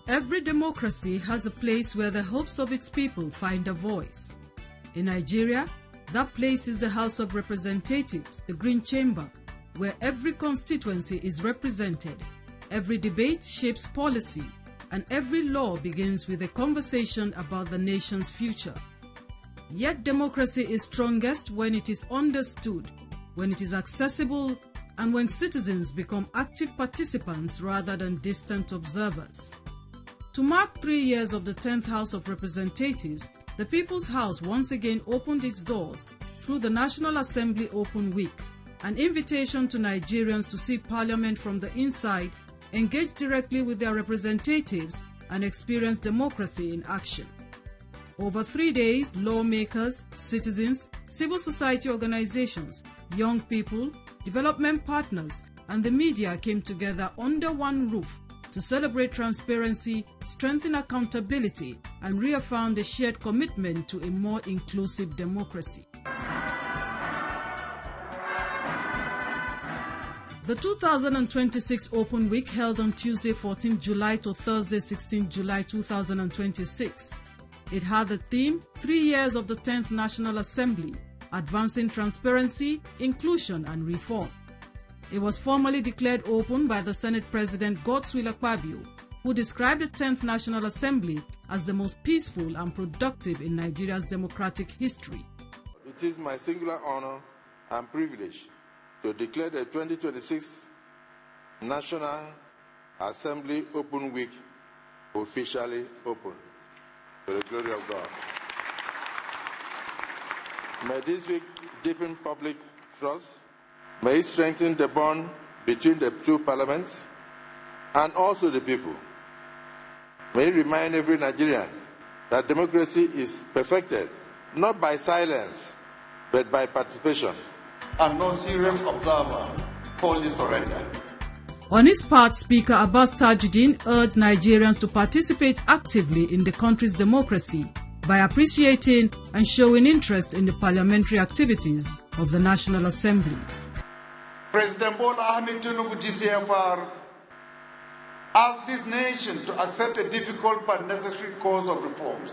Every democracy has a place where the hopes of its people find a voice. In Nigeria, that place is the House of Representatives, the Green Chamber, where every constituency is represented, every debate shapes policy, and every law begins with a conversation about the nation's future. Yet democracy is strongest when it is understood, when it is accessible, and when citizens become active participants rather than distant observers. To mark 3 years of the 10th House of Representatives, the People's House once again opened its doors through the National Assembly Open Week, an invitation to Nigerians to see Parliament from the inside, engage directly with their representatives, and experience democracy in action. Over 3 days, lawmakers, citizens, civil society organizations, young people, development partners, and the media came together under one roof to celebrate transparency, strengthen accountability, and reaffirm the shared commitment to a more inclusive democracy. The 2026 Open Week held on Tuesday 14 July to Thursday 16 July 2026. It had the theme, 3 years of the 10th National Assembly, advancing transparency, inclusion and reform. It was formally declared open by the Senate President Godswill Akpabio, who described the 10th National Assembly as the most peaceful and productive in Nigeria's democratic history. It is my singular honor and privilege to declare the 2026 National Assembly Open Week officially open. To the glory of God. May this week deepen public trust. May it strengthen the bond between the two parliaments and also the people. May it remind every Nigerian that democracy is perfected not by silence but by participation. And no serious observer wholly surrender. On his part, Speaker Abbas Tajuddin urged Nigerians to participate actively in the country's democracy by appreciating and showing interest in the parliamentary activities of the National Assembly. President Bola Ahmed Tinubu GCFR asked this nation to accept a difficult but necessary course of reforms.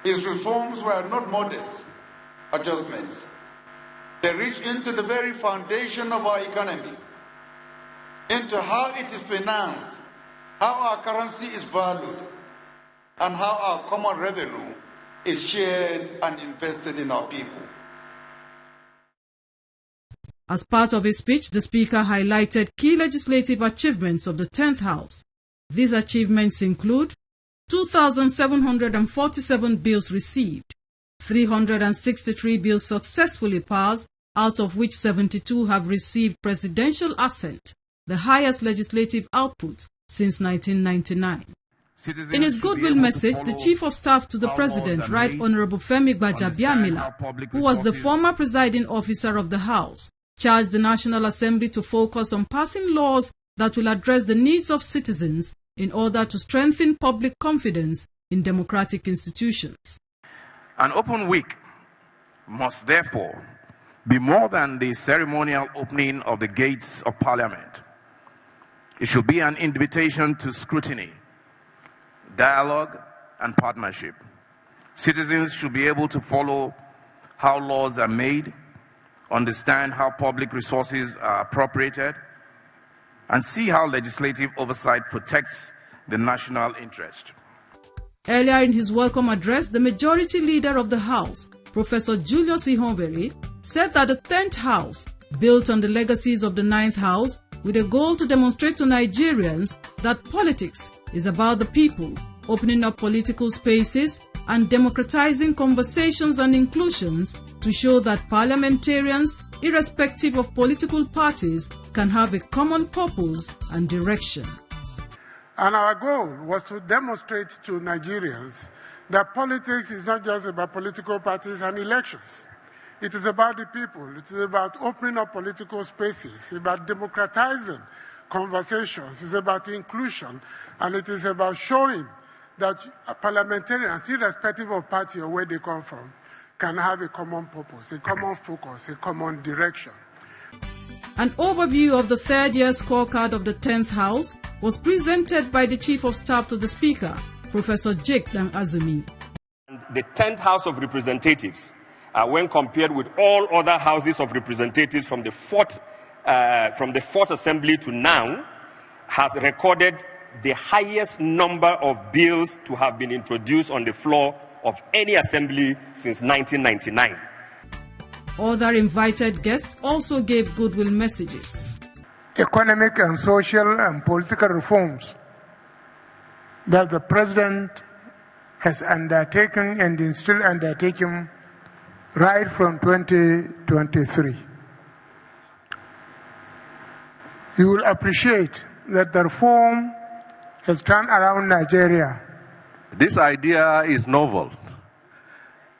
His reforms were not modest adjustments. They reach into the very foundation of our economy, into how it is financed, how our currency is valued, and how our common revenue is shared and invested in our people. As part of his speech, the Speaker highlighted key legislative achievements of the 10th House. These achievements include 2,747 bills received, 363 bills successfully passed, out of which 72 have received presidential assent, the highest legislative output since 1999. In his goodwill message, the Chief of Staff to the President, Right Honorable Femi Gbajabiamila, who was the former presiding officer of the House, charged the National Assembly to focus on passing laws that will address the needs of citizens in order to strengthen public confidence in democratic institutions. An open week must therefore be more than the ceremonial opening of the gates of Parliament. It should be an invitation to scrutiny, dialogue, and partnership. Citizens should be able to follow how laws are made, understand how public resources are appropriated, and see how legislative oversight protects the national interest. Earlier in his welcome address, the majority leader of the House, Professor Julius Ihonveri, said that the 10th House, built on the legacies of the 9th House, with a goal to demonstrate to Nigerians that politics is about the people, opening up political spaces and democratizing conversations and inclusions to show that parliamentarians, irrespective of political parties, can have a common purpose and direction. And our goal was to demonstrate to Nigerians that politics is not just about political parties and elections. It is about the people. It is about opening up political spaces. It's about democratizing conversations. It's about inclusion. And it is about showing that parliamentarians, irrespective of party or where they come from, can have a common purpose, a common focus, a common direction. An overview of the third-year scorecard of the 10th House was presented by the Chief of Staff to the Speaker, Professor Jake Dan-Azumi. The 10th House of Representatives, when compared with all other houses of representatives from the fourth Assembly to now, has recorded the highest number of bills to have been introduced on the floor of any assembly since 1999. Other invited guests also gave goodwill messages. Economic and social and political reforms that the President has undertaken and is still undertaking right from 2023. You will appreciate that the reform has turned around Nigeria. This idea is novel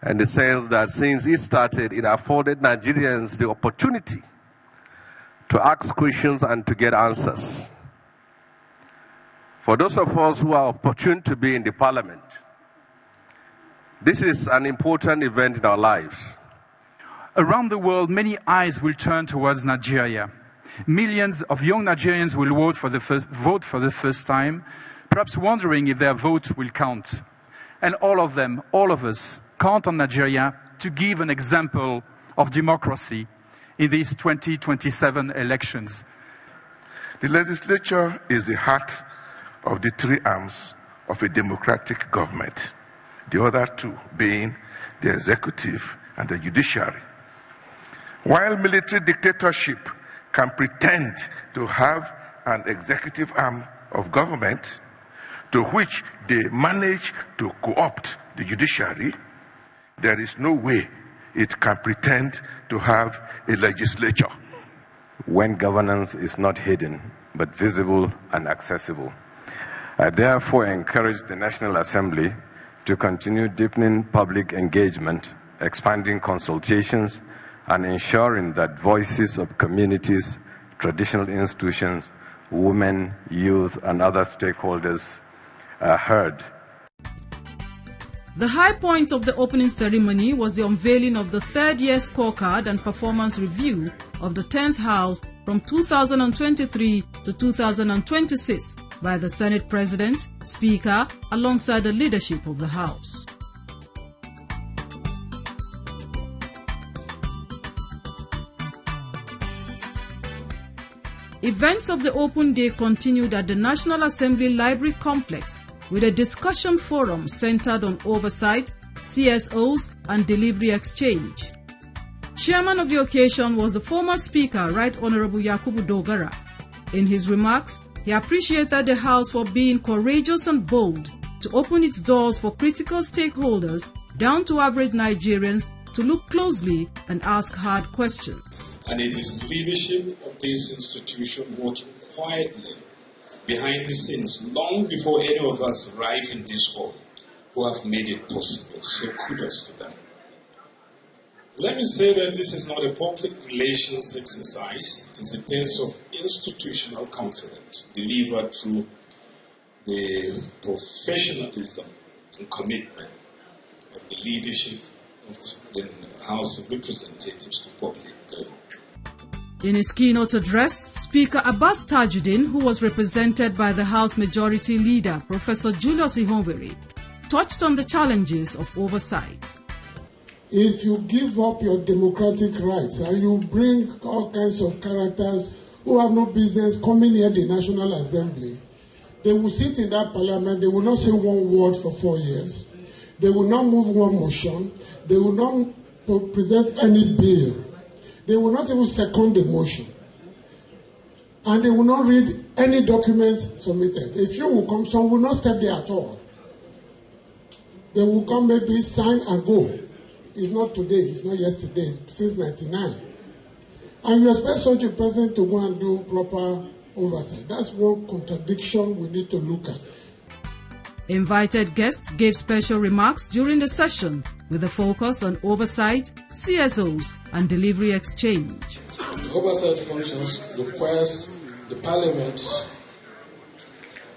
in the sense that since it started, it afforded Nigerians the opportunity to ask questions and to get answers. For those of us who are opportune to be in the parliament, this is an important event in our lives. Around the world, many eyes will turn towards Nigeria. Millions of young Nigerians will vote for the first time, perhaps wondering if their vote will count. And all of them, all of us, count on Nigeria to give an example of democracy in these 2027 elections. The legislature is the heart of the three arms of a democratic government, the other two being the executive and the judiciary. While military dictatorship can pretend to have an executive arm of government to which they manage to co-opt the judiciary, there is no way it can pretend to have a legislature. When governance is not hidden, but visible and accessible, I therefore encourage the National Assembly to continue deepening public engagement, expanding consultations, and ensuring that voices of communities, traditional institutions, women, youth, and other stakeholders are heard. The high point of the opening ceremony was the unveiling of the third-year scorecard and performance review of the 10th House from 2023 to 2026 by the Senate President, Speaker, alongside the leadership of the House. Events of the Open Day continued at the National Assembly Library Complex with a discussion forum centered on oversight, CSOs, and delivery exchange. Chairman of the occasion was the former Speaker, Right Honorable Yakubu Dogara. In his remarks, he appreciated the House for being courageous and bold to open its doors for critical stakeholders, down to average Nigerians, to look closely and ask hard questions. And it is leadership of this institution working quietly behind the scenes long before any of us arrive in this hall who have made it possible. So kudos to them. Let me say that this is not a public relations exercise. It is a test of institutional confidence delivered through the professionalism and commitment of the leadership of the House of Representatives to public good. In his keynote address, Speaker Abbas Tajuddin, who was represented by the House Majority Leader, Professor Julius Ihonveri, touched on the challenges of oversight. If you give up your democratic rights and you bring all kinds of characters who have no business coming here the National Assembly, they will sit in that parliament, they will not say one word for 4 years, they will not move one motion, they will not present any bill, they will not even second the motion, and they will not read any document submitted. If you will come, some will not step there at all. They will come, maybe sign and go. It's not today, it's not yesterday, it's since 1999. And you expect such a person to go and do proper oversight. That's one contradiction we need to look at. Invited guests gave special remarks during the session with a focus on oversight, CSOs, and delivery exchange. The oversight functions requires the Parliament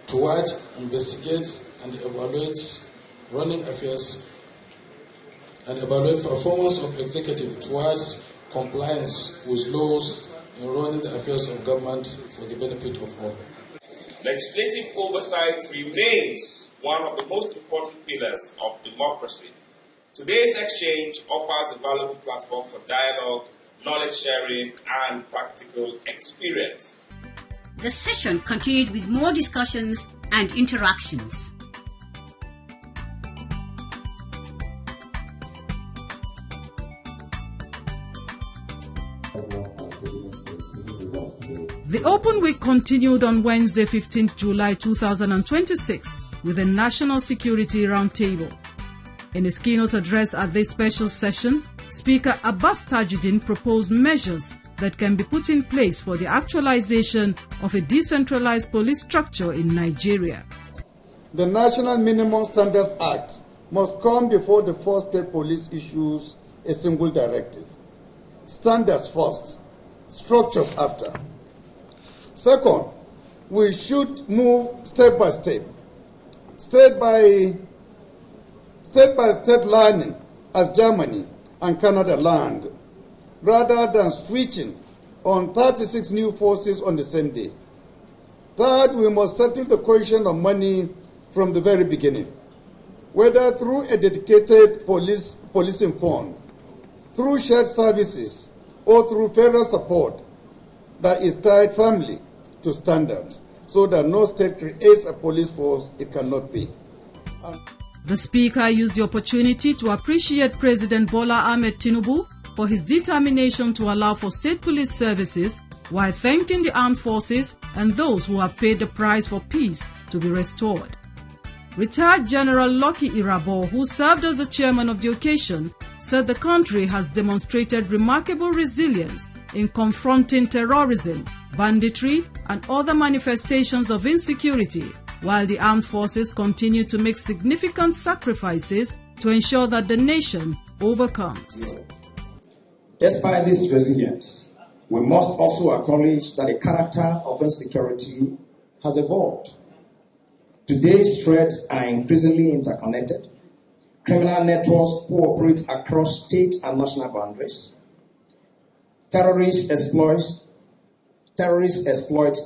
to watch, investigate, and evaluate running affairs and evaluate performance of executive towards compliance with laws in running the affairs of government for the benefit of all. Legislative oversight remains one of the most important pillars of democracy. Today's exchange offers a valuable platform for dialogue, knowledge sharing, and practical experience. The session continued with more discussions and interactions. The Open Week continued on Wednesday, 15th July 2026 with a National Security Roundtable. In his keynote address at this special session, Speaker Abbas Tajuddin proposed measures that can be put in place for the actualization of a decentralized police structure in Nigeria. The National Minimum Standards Act must come before the first state police issues a single directive. Standards first, structures after. Second, we should move step by step, state by state learning as Germany and Canada learned, rather than switching on 36 new forces on the same day. Third, we must settle the question of money from the very beginning, whether through a dedicated policing fund, through shared services, or through federal support that is tied firmly to standards, so that no state creates a police force it cannot pay. The Speaker used the opportunity to appreciate President Bola Ahmed Tinubu for his determination to allow for state police services, while thanking the armed forces and those who have paid the price for peace to be restored. Retired General Lucky Irabor, who served as the chairman of the occasion, said the country has demonstrated remarkable resilience in confronting terrorism, banditry, and other manifestations of insecurity, while the armed forces continue to make significant sacrifices to ensure that the nation overcomes. Despite this resilience, we must also acknowledge that the character of insecurity has evolved. Today's threats are increasingly interconnected. Criminal networks cooperate across state and national boundaries. Terrorists exploit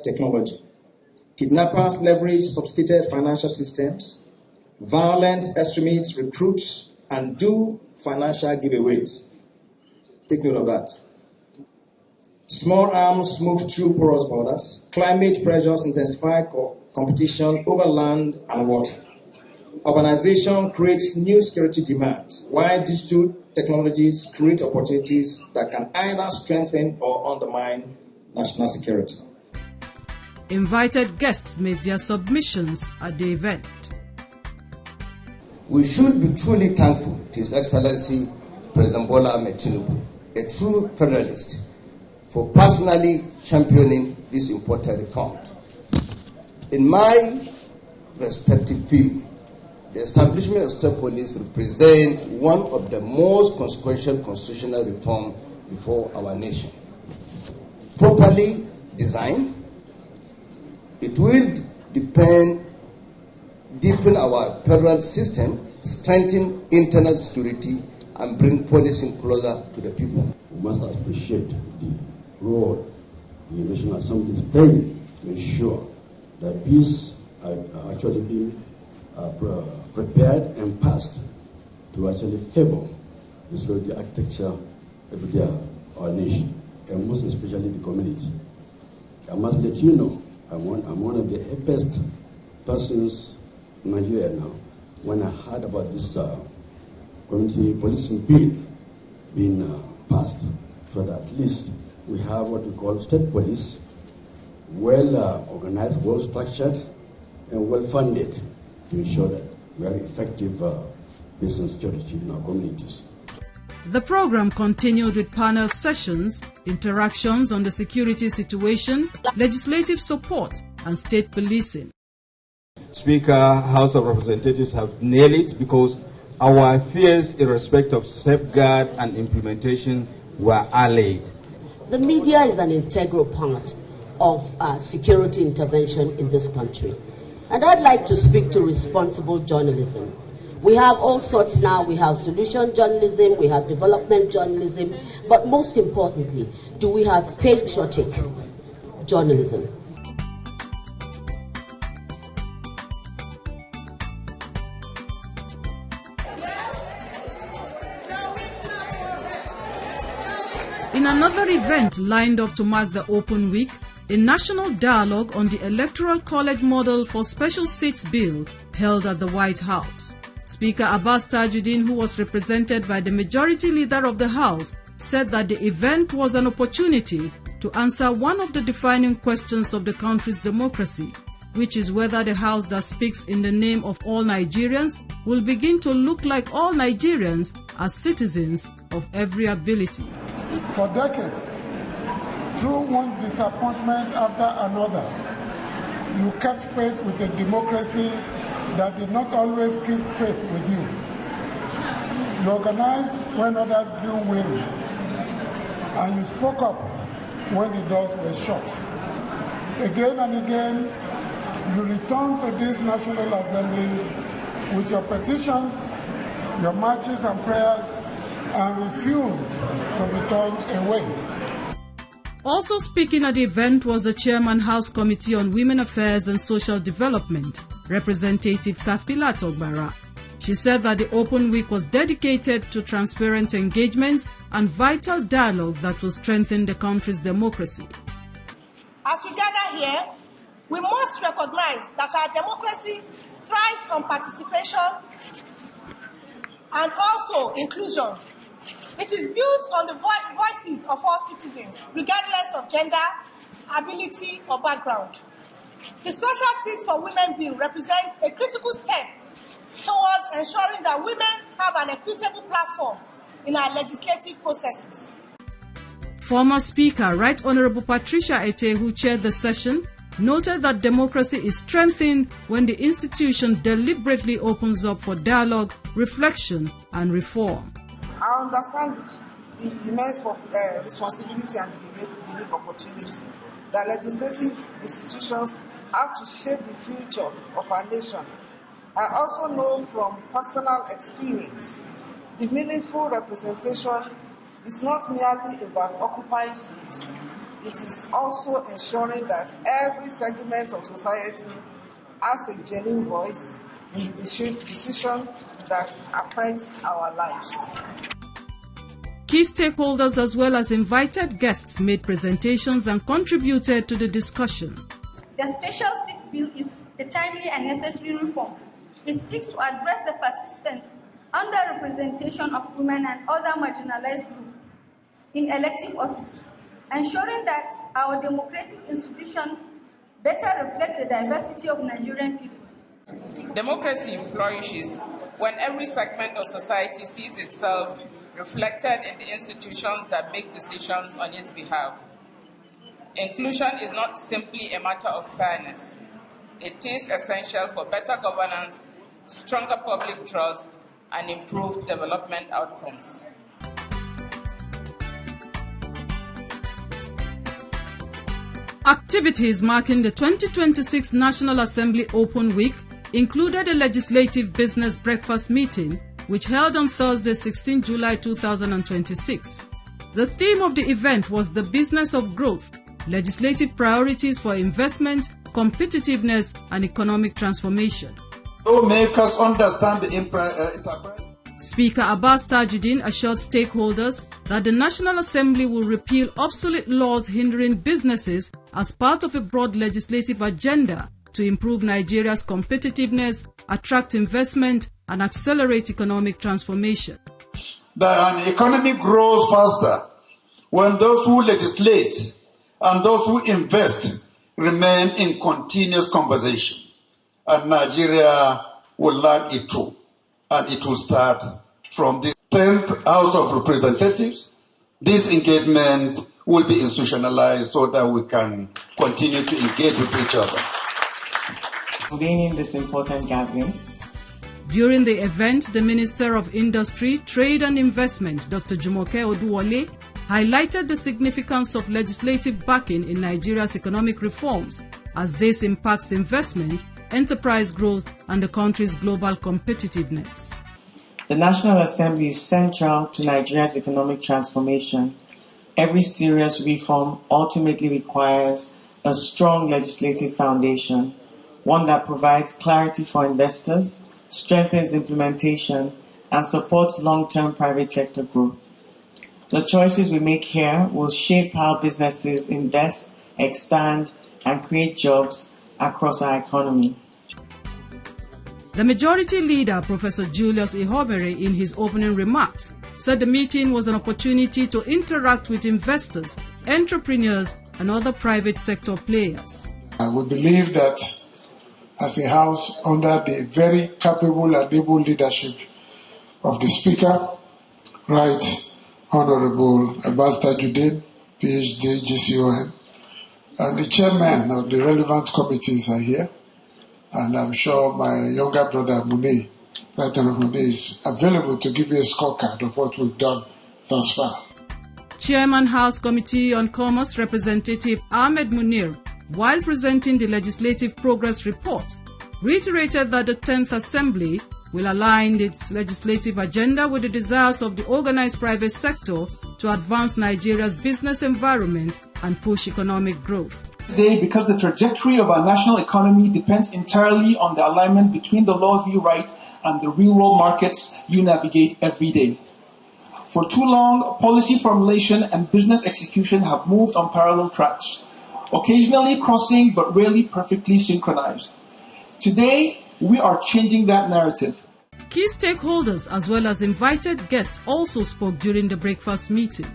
technology. Kidnappers leverage sophisticated financial systems. Violent extremists recruit and do financial giveaways. Take note of that. Small arms move through porous borders. Climate pressures intensify competition over land and water. Urbanization creates new security demands, while digital technologies create opportunities that can either strengthen or undermine national security. Invited guests made their submissions at the event. We should be truly thankful to His Excellency President Bola Ahmed Tinubu, a true federalist, for personally championing this important reform. In my respective view, the establishment of state police represents one of the most consequential constitutional reforms before our nation. Properly designed, it will deepen our federal system, strengthen internal security, and bring policing closer to the people. We must appreciate the role the National Assembly is playing to ensure that bills are actually being prepared and passed to actually favor the security architecture of our nation, and most especially the community. I must let you know, I'm one of the happiest persons in Nigeria now when I heard about this community policing bill being passed, so that at least we have what we call state police, well organized, well structured, and well funded to ensure that we have effective peace and security in our communities. The program continued with panel sessions, interactions on the security situation, legislative support, and state policing. Speaker, House of Representatives have nailed it because our fears in respect of safeguard and implementation were allayed. The media is an integral part of security intervention in this country. And I'd like to speak to responsible journalism. We have all sorts now. We have solution journalism, we have development journalism, but most importantly, do we have patriotic journalism? In another event lined up to mark the open week, a national dialogue on the Electoral College model for special seats bill held at the White House. Speaker Abbas Tajuddin, who was represented by the majority leader of the House, said that the event was an opportunity to answer one of the defining questions of the country's democracy, which is whether the House that speaks in the name of all Nigerians will begin to look like all Nigerians as citizens of every ability. For decades, through one disappointment after another, you kept faith with a democracy that did not always keep faith with you. You organized when others grew weary, and you spoke up when the doors were shut. Again and again, you returned to this National Assembly with your petitions, your marches and prayers, and refused to be turned away. Also speaking at the event was the Chairman House Committee on Women Affairs and Social Development, Representative Kafila Togbara. She said that the open week was dedicated to transparent engagements and vital dialogue that will strengthen the country's democracy. As we gather here, we must recognize that our democracy thrives on participation and also inclusion. It is built on the voices of all citizens, regardless of gender, ability, or background. The Special Seats for Women Bill represents a critical step towards ensuring that women have an equitable platform in our legislative processes. Former Speaker, Right Honorable Patricia Ete, who chaired the session, noted that democracy is strengthened when the institution deliberately opens up for dialogue, reflection, and reform. I understand the immense responsibility and the unique opportunity that legislative institutions have to shape the future of our nation. I also know from personal experience the meaningful representation is not merely about occupying seats. It is also ensuring that every segment of society has a genuine voice in the decision that affects our lives. Key stakeholders as well as invited guests made presentations and contributed to the discussion. The Special Seat Bill is a timely and necessary reform. It seeks to address the persistent underrepresentation of women and other marginalized groups in elective offices, ensuring that our democratic institutions better reflect the diversity of Nigerian people. Democracy flourishes when every segment of society sees itself reflected in the institutions that make decisions on its behalf. Inclusion is not simply a matter of fairness. It is essential for better governance, stronger public trust, and improved development outcomes. Activities marking the 2026 National Assembly Open Week included a legislative business breakfast meeting which held on Thursday, 16 July 2026. The theme of the event was the business of growth, legislative priorities for investment, competitiveness, and economic transformation. Lawmakers understand the enterprise. Speaker Abbas Tajuddin assured stakeholders that the National Assembly will repeal obsolete laws hindering businesses as part of a broad legislative agenda to improve Nigeria's competitiveness, attract investment, and accelerate economic transformation. That an economy grows faster when those who legislate and those who invest remain in continuous conversation. And Nigeria will learn it too. And it will start from the 10th House of Representatives. This engagement will be institutionalized so that we can continue to engage with each other. Being in this important gathering. During the event, the Minister of Industry, Trade and Investment, Dr. Jumoke Oduwole, highlighted the significance of legislative backing in Nigeria's economic reforms as this impacts investment, enterprise growth, and the country's global competitiveness. The National Assembly is central to Nigeria's economic transformation every serious reform ultimately requires a strong legislative foundation, one that provides clarity for investors, strengthens implementation, and supports long-term private sector growth. The choices we make here will shape how businesses invest, expand, and create jobs across our economy. The majority leader, Professor Julius Ihobere, in his opening remarks, said the meeting was an opportunity to interact with investors, entrepreneurs, and other private sector players. We believe that as a House, under the very capable and able leadership of the Speaker, Right Honorable Ambassador Judin, PhD, GCON, and the chairman of the relevant committees are here, and I'm sure my younger brother Mune, Right Honorable Mune, is available to give you a scorecard of what we've done thus far. Chairman House Committee on Commerce Representative Ahmed Munir, while presenting the Legislative Progress Report, reiterated that the 10th Assembly will align its legislative agenda with the desires of the organized private sector to advance Nigeria's business environment and push economic growth. Today, because the trajectory of our national economy depends entirely on the alignment between the laws you write and the real-world markets you navigate every day. For too long, policy formulation and business execution have moved on parallel tracks, occasionally crossing but rarely perfectly synchronized. Today, we are changing that narrative. Key stakeholders as well as invited guests also spoke during the breakfast meeting.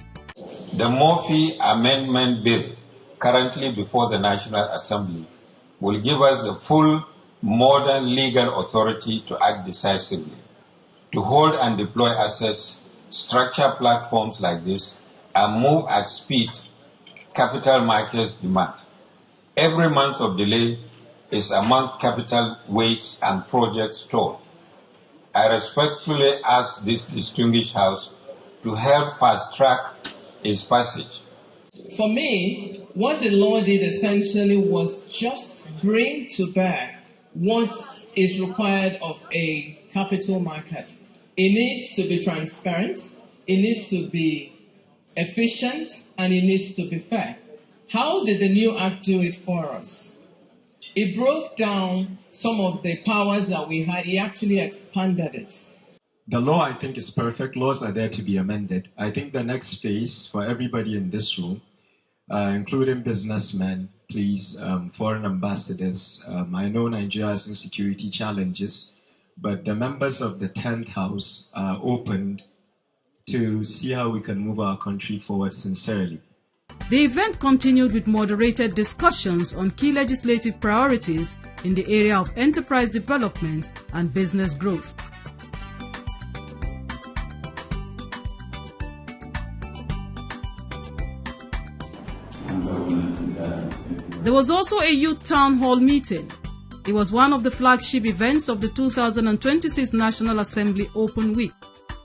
The Murphy Amendment Bill, currently before the National Assembly, will give us the full modern legal authority to act decisively, to hold and deploy assets, structure platforms like this, and move at speed capital markets demand. Every month of delay is a month capital waits and projects stalled. I respectfully ask this distinguished House to help fast-track its passage. For me, what the law did essentially was just bring to bear what is required of a capital market. It needs to be transparent, it needs to be efficient, and it needs to be fair. How did the new act do it for us? It broke down some of the powers that we had. It actually expanded it. The law, I think, is perfect. Laws are there to be amended. I think the next phase for everybody in this room, including businessmen, please, foreign ambassadors. I know Nigeria has insecurity challenges, but the members of the 10th House are open to see how we can move our country forward sincerely. The event continued with moderated discussions on key legislative priorities in the area of enterprise development and business growth. There was also a youth town hall meeting. It was one of the flagship events of the 2026 National Assembly Open Week.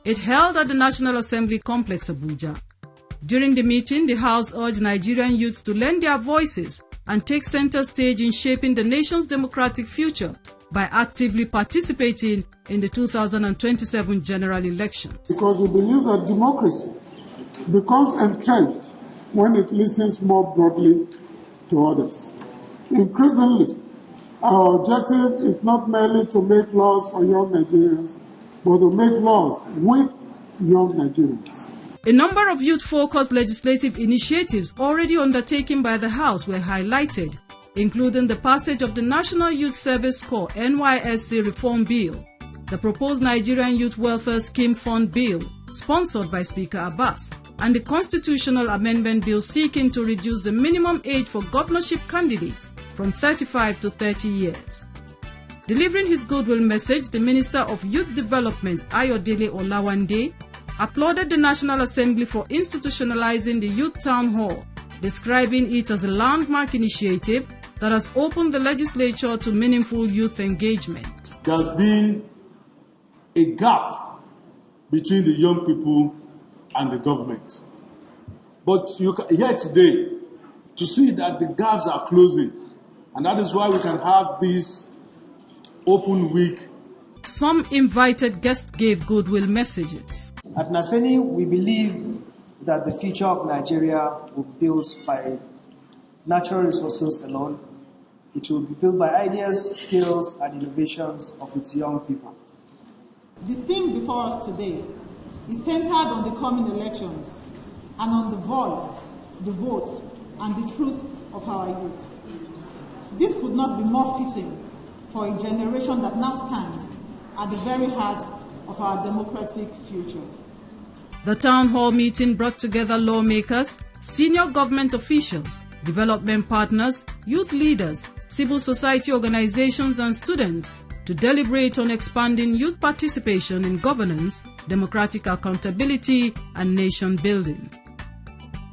It held at the National Assembly Complex, Abuja. During the meeting, the House urged Nigerian youths to lend their voices and take center stage in shaping the nation's democratic future by actively participating in the 2027 general elections. Because we believe that democracy becomes entrenched when it listens more broadly to others. Increasingly, our objective is not merely to make laws for young Nigerians, but to make laws with young Nigerians. A number of youth-focused legislative initiatives already undertaken by the House were highlighted, including the passage of the National Youth Service Corps (NYSC) Reform Bill, the proposed Nigerian Youth Welfare Scheme Fund Bill, sponsored by Speaker Abbas, and the Constitutional Amendment Bill seeking to reduce the minimum age for governorship candidates from 35 to 30 years. Delivering his goodwill message, the Minister of Youth Development, Ayodele Olawande, applauded the National Assembly for institutionalizing the Youth Town Hall, describing it as a landmark initiative that has opened the legislature to meaningful youth engagement. There's been a gap between the young people and the government. But you are here today to see that the gaps are closing, and that is why we can have this open week. Some invited guests gave goodwill messages. At NASSENI, we believe that the future of Nigeria will be built by natural resources alone. It will be built by ideas, skills, and innovations of its young people. The theme before us today is centered on the coming elections and on the voice, the vote, and the truth of our youth. This could not be more fitting for a generation that now stands at the very heart of our democratic future. The town hall meeting brought together lawmakers, senior government officials, development partners, youth leaders, civil society organizations, and students to deliberate on expanding youth participation in governance, democratic accountability, and nation building.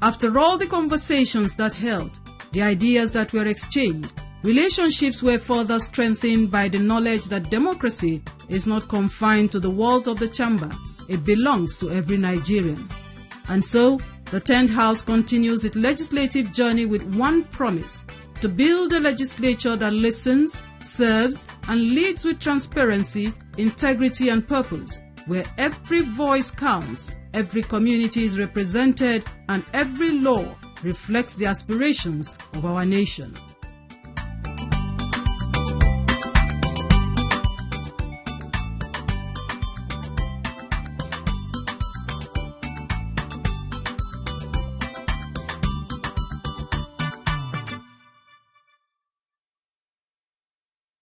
After all the conversations that held, the ideas that were exchanged, relationships were further strengthened by the knowledge that democracy is not confined to the walls of the chamber. It belongs to every Nigerian. And so, the 10th House continues its legislative journey with one promise: to build a legislature that listens, serves, and leads with transparency, integrity, and purpose, where every voice counts, every community is represented, and every law reflects the aspirations of our nation.